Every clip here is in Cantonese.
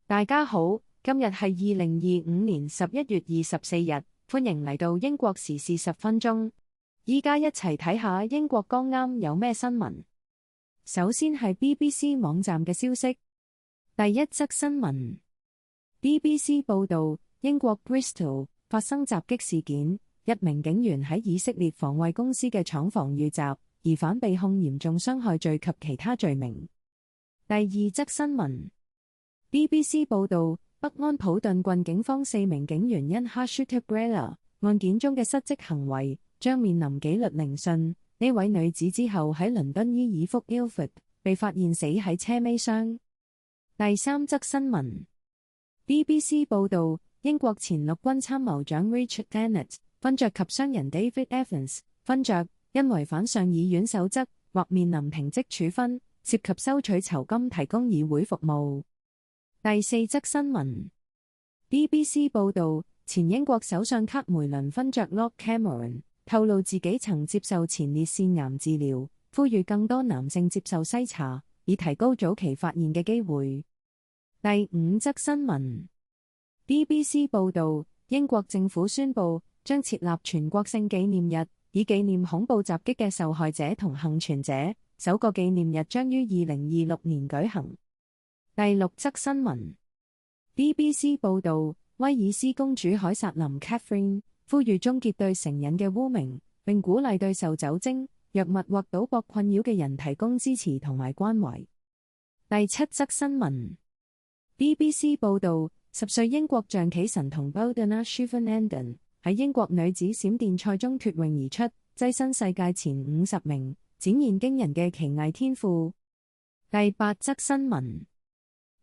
大家好，今日係2025年11月24日，歡迎嚟到英國時事10分鐘。依家一齊睇下英國剛啱有咩新聞。首先係 BBC 網站嘅消息。第一則新聞 BBC 報道，英國 Bristol 發生襲擊事件，一名警員喺以色列防衛公司嘅廠房遇襲，疑犯被控嚴重傷害罪及其他罪名。第二則新聞BBC 報道，北安普頓郡警方4名警員因 Hashut Grella 案件中嘅失職行為，將面臨紀律聆訊。呢位女子之後喺倫敦伊爾福 Ilford 被發現死喺車尾箱。第三則新聞 BBC 報道，英國前陸軍參謀長 Richard Dennett 勳爵及商人 David Evans 勳爵，因違反上議院守則或面臨停職處分，涉及收取酬金提供議會服務。第四則新聞 BBC 報道，前英國首相卡梅倫勳爵 Lord Cameron 透露自己曾接受前列腺癌治療，呼籲更多男性接受篩查，以提高早期發現嘅機會。第五則新聞 BBC 報道，英國政府宣布將設立全國性紀念日，以紀念恐怖襲擊嘅受害者同幸存者。首個紀念日將於2026年舉行。第六則新聞 BBC 報道，威爾斯公主凱薩琳 Catherine 呼籲終結對成癮嘅污名，並鼓勵對受酒精、藥物或賭博困擾嘅人提供支持同埋關懷。第七則新聞 BBC 報道，10歲英國象棋神童 Boudana Schiavone 喺英國女子閃電賽中脫穎而出，躋身世界前50名，展現驚人嘅棋藝天賦。第八則新聞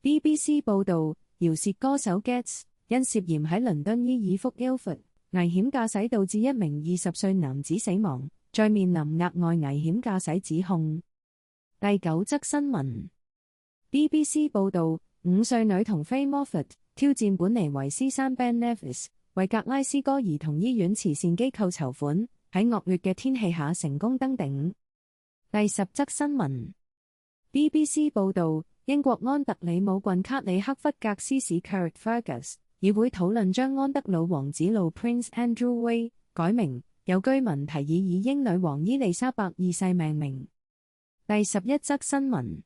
BBC 報道，饒舌歌手 Gets 因涉嫌喺倫敦伊爾福 Ilford 危險駕駛導致一名20歲男子死亡，再面臨額外危險駕駛指控。第九則新聞 BBC 報道，5歲女童 Faye Moffat 挑戰本尼維斯山 Ben Nevis 為格拉斯哥兒童醫院慈善機構籌款，喺惡劣嘅天氣下成功登頂。第10則新聞 BBC 報道，英國安特里姆郡卡里克弗格斯市 Carrickfergus 議會討論將安德魯王子路 Prince Andrew Way 改名，有居民提議以英女王伊麗莎白二世命名。第11則新聞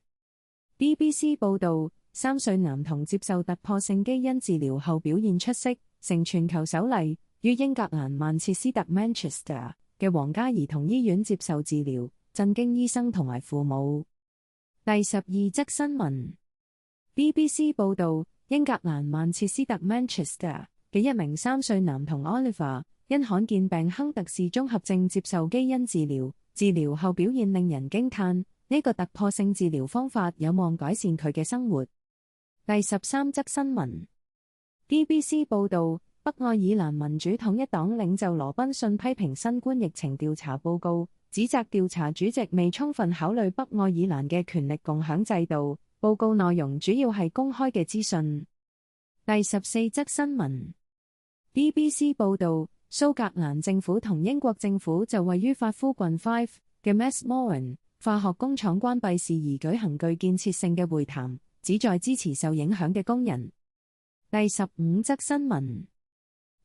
BBC 報道，3歲男童接受突破性基因治療後表現出色，成全球首例，於英格蘭曼徹斯特 Manchester 嘅皇家兒童醫院接受治療，震驚醫生同埋父母。第12則新聞 BBC 報道，英格蘭曼徹斯特 Manchester 嘅一名3歲男童 Oliver 因罕見病亨特氏綜合症接受基因治療，治療後表現令人驚嘆，呢個突破性治療方法有望改善佢嘅生活。第13則新聞 BBC 報道，北愛爾蘭民主統一黨領袖羅賓遜批評新冠疫情調查報告，指責調查主席未充分考慮北愛爾蘭嘅權力共享制度。報告內容主要係公開嘅資訊。第14則新聞 BBC 報道，蘇格蘭政府同英國政府就位於法夫郡 Fife 嘅 Westmoreland 化學工廠關閉事宜舉行具建設性嘅會談，旨在支持受影響嘅工人。第15則新聞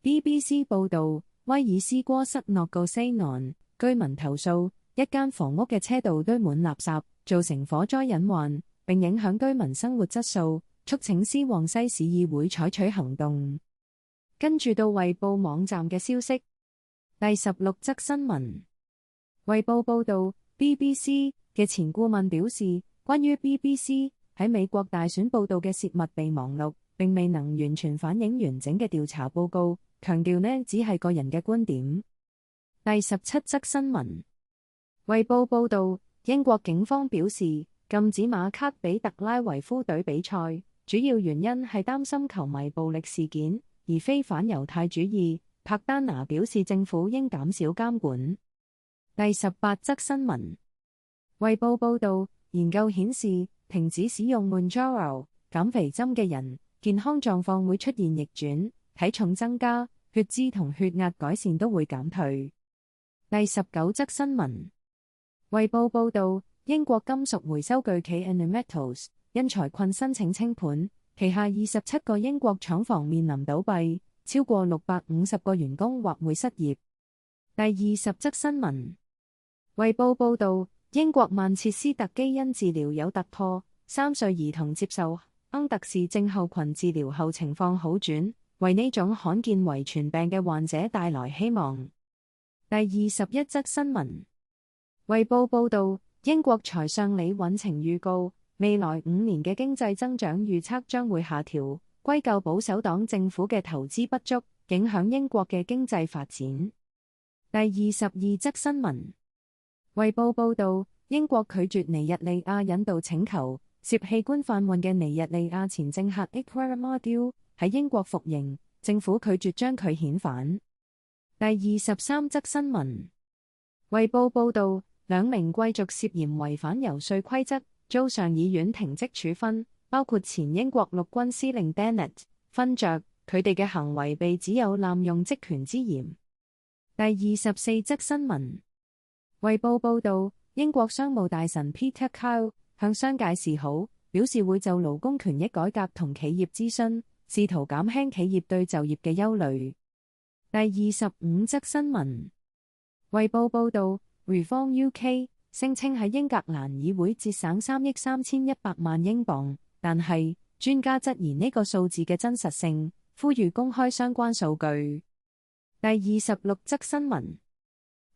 BBC 報道，威爾斯戈塞諾高西岸居民投訴，一間房屋嘅車道堆滿垃圾，造成火災隱患，並影響居民生活質素，促請斯旺西市議會採取行動。跟住到衛報網站嘅消息。第16則新聞，衛報報道 BBC 嘅前顧問表示，關於 BBC 喺美國大選報道嘅洩密備忘錄，並未能完全反映完整嘅調查報告，強調呢只係個人嘅觀點。第17則新聞，衛報報道，英國警方表示禁止馬卡比特拉維夫隊比賽，主要原因係擔心球迷暴力事件，而非反猶太主義。柏丹拿表示政府應減少監管。第18則新聞，衛報報道，研究顯示停止使用 Mounjaro 減肥針嘅人，健康狀況會出現逆轉，體重增加，血脂同血壓改善都會減退。第19則新聞，衛報報道，英國金屬回收巨企 Enimetals 因財困申請清盤，旗下27個英國廠房面臨倒閉，超過650個員工或會失業。第20則新聞，衛報報導，英國曼徹斯特基因治療有突破，3歲兒童接受亨特氏症候群治療後情況好轉，為呢種罕見遺傳病嘅患者帶來希望。第21則新聞，衛報報導，英國財相李允晴預告，未來5年嘅經濟增長預測將會下調，歸咎保守黨政府嘅投資不足，影響英國嘅經濟發展。第22則新聞，衛報報導，英國拒絕尼日利亞引渡請求，涉器官販運嘅尼日利亞前政客 Ikweamadua 喺英國服刑，政府拒絕將佢遣返。第23則新聞，衛報報導，2名貴族涉嫌違反遊說規則，遭上議院停職處分，包括前英國陸軍司令 Bennett、勳爵，佢哋嘅行為被指有濫用職權之嫌。第24則新聞，衛報報導，英國商務大臣 Peter Kyle 向商界示好，表示會就勞工權益改革同企業諮詢，試圖減輕企業對就業嘅憂慮。第25則新聞，衛報報導 Reform UK 聲稱喺英格蘭議會節省3億3100萬英鎊，但係專家質疑呢個數字嘅真實性，呼籲公開相關數據。第26則新聞，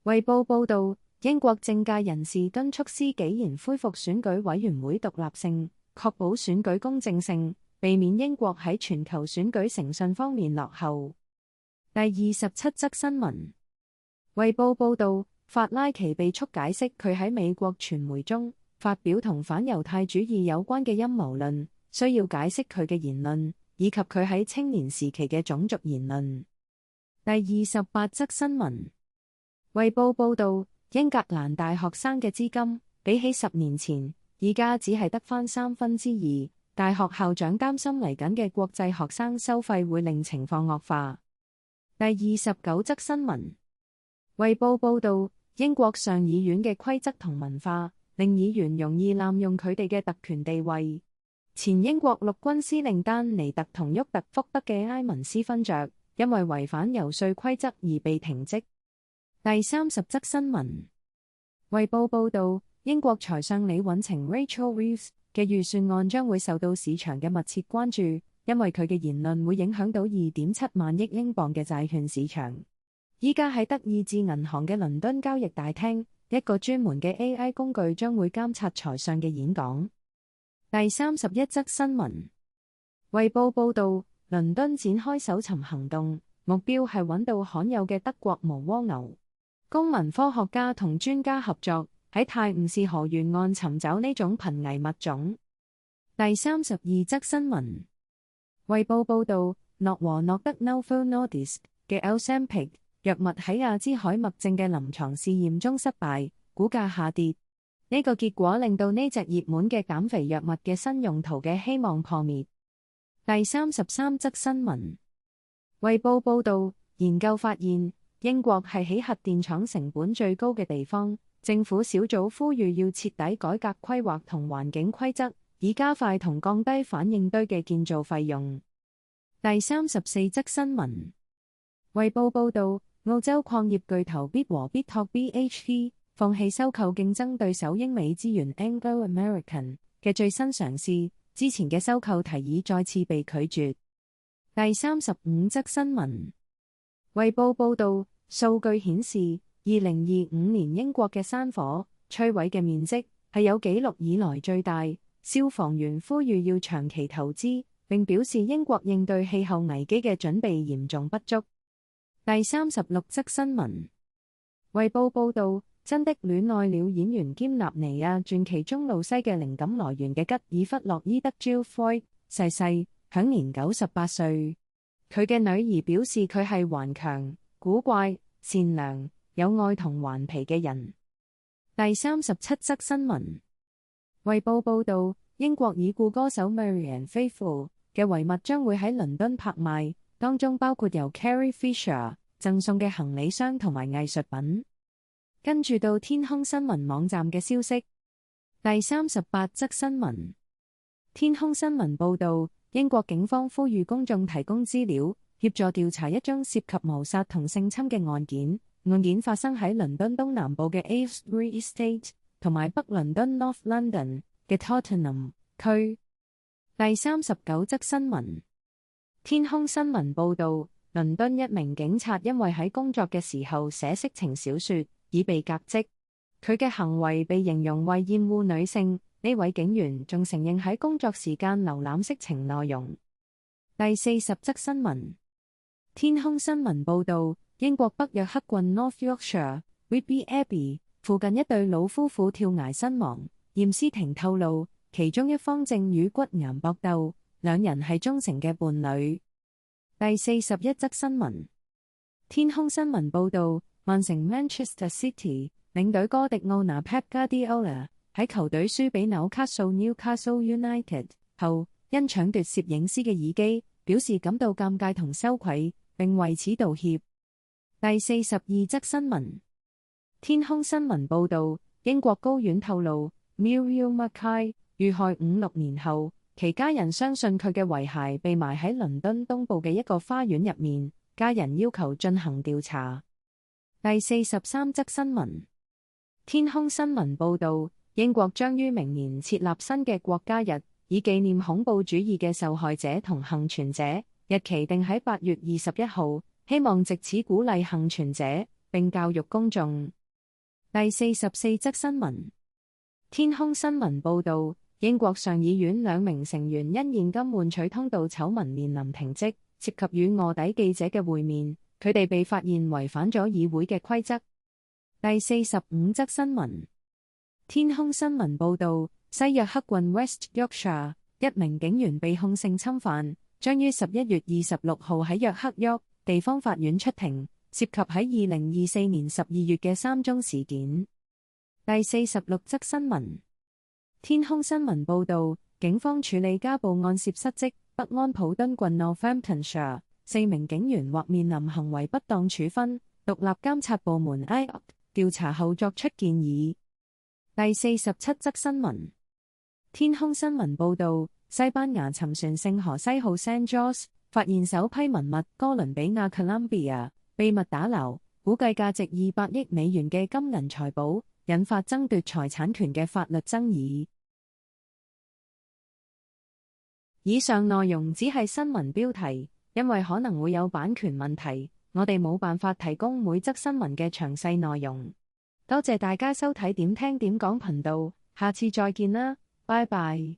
衛報報導，英國政界人士敦促司紀賢恢復選舉委員會獨立性，確保選舉公正性，避免英國喺全球選舉誠信方面落後。第27則新聞，衛報報導，法拉奇被促解釋佢喺美國傳媒中發表同反猶太主義有關嘅陰謀論，需要解釋佢嘅言論，以及佢喺青年時期嘅種族言論。第28則新聞，衛報報導，英格蘭大學生嘅資金比起10年前，而家只係得返2/3，大學校長擔心嚟緊嘅國際學生收費會令情況惡化。第29則新聞，衛報報導，英國上議院嘅規則同文化令議員容易濫用佢哋嘅特權地位。前英國陸軍司令丹尼特同沃特福德嘅埃文斯勳爵，因為違反遊說規則而被停職。第30則新聞，衛報報導，英國財相李允晴 Rachel Reeves 嘅預算案將會受到市場嘅密切關注，因為佢嘅言論會影響到2.7萬億英鎊嘅債券市場。依家喺德意志銀行嘅倫敦交易大廳，一個專門嘅 AI 工具將會監察財相嘅演講。第31則新聞，衛報報導，倫敦展開搜尋行動，目標係揾到罕有嘅德國無蝸牛。公民科學家同專家合作，喺泰晤士河沿岸尋找呢種瀕危物種。第32則新聞，衛報報導，諾和諾德 Novo Nordisk 嘅 Ozempic 藥物喺阿茲海默症嘅臨床試驗中失敗，股價下跌。呢個結果令到呢隻熱門嘅減肥藥物嘅新用途嘅希望破滅。第33則新聞，衛報報導，研究發現，英國係起核電廠成本最高嘅地方，政府小組呼籲要徹底改革規劃同環境規則，以加快同降低反應堆嘅建造費用。第34則新聞，衛報報導，澳洲礦業巨頭必和必拓 BHP 放棄收購競爭對手英美資源 Anglo American 嘅最新嘗試，之前嘅收購提議再次被拒絕。第35則新聞，衛報報導，數據顯示，2025年英國嘅山火摧毀嘅面積係有紀錄以來最大。消防員呼籲要長期投資，並表示英國應對氣候危機嘅準備嚴重不足。第36則新聞，衛報報導，真的戀愛了演員兼納尼亞傳奇中露西嘅靈感來源嘅吉爾弗洛伊德 Jill Floyd 逝世，享年98歲。佢嘅女兒表示佢係頑強、古怪、善良、有愛同頑皮嘅人。第37則新聞，衛報報導，英國已故歌手 Marianne Faithfull 嘅遺物將會喺倫敦拍賣，當中包括由 Carrie Fisher 贈送嘅行李箱同埋藝術品。跟住到天空新聞網站嘅消息。第38則新聞，天空新聞報導，英國警方呼籲公眾提供資料，協助調查一宗涉及謀殺同性侵嘅案件。案件發生喺倫敦東南部嘅 Aylesbury Estate 同埋北倫敦 North London 嘅 Tottenham 區。第39則新聞。天空新聞報導，倫敦一名警察因為喺工作嘅時候寫色情小說，已被革職。佢嘅行為被形容為厭惡女性。呢位警員仲承認喺工作時間瀏覽色情內容。第40則新聞。天空新聞報導，英國北約克郡 North Yorkshire Whitby Abbey 附近一對老夫婦跳崖身亡。驗屍庭透露，其中一方正與骨癌搏鬥，兩人係忠誠嘅伴侶。第41則新聞。天空新聞報導，曼城 Manchester City 領隊哥迪奧拿 Pep Guardiola 喺球隊輸俾紐卡素 Newcastle United 後，因搶奪攝影師嘅耳機，表示感到尷尬同羞愧，並為此道歉。第42則新聞。天空新聞報導，英國高院透露 Muriel Mackay 遇害5-6年後，其家人相信佢嘅遺骸被埋喺倫敦東部嘅一個花園入面，家人要求進行調查。第43則新聞。天空新聞報導，英國將於明年設立新嘅國家日，以紀念恐怖主義嘅受害者同幸存者，日期定喺8月21號，希望藉此鼓勵幸存者，並教育公眾。第44則新聞。天空新聞報導，英國上議院2名成員因現金換取通道醜聞面臨停職，涉及與臥底記者嘅會面，佢哋被發現違反咗議會嘅規則。第45則新聞。天空新聞報導，西約克郡 West Yorkshire 一名警員被控性侵犯，將於11月26號喺約克沃地方法院出庭，涉及喺2024年12月嘅3宗事件。第46則新聞。天空新聞報導，警方處理家暴案涉失職，北安普敦郡 Northamptonshire 4名警員或面臨行為不當處分，獨立監察部門 IOC 調查後作出建議。第47則新聞。天空新聞報導，西班牙沉船聖荷西號 San Jorge 發現首批文物哥倫比亞 Colombia 秘密打撈，估計價值200億美元嘅金銀財寶，引發爭奪財產權嘅法律爭議。以上內容只係新聞標題，因為可能會有版權問題，我哋冇辦法提供每則新聞嘅詳細內容。多謝大家收睇點聽點講頻道，下次再見啦，拜拜。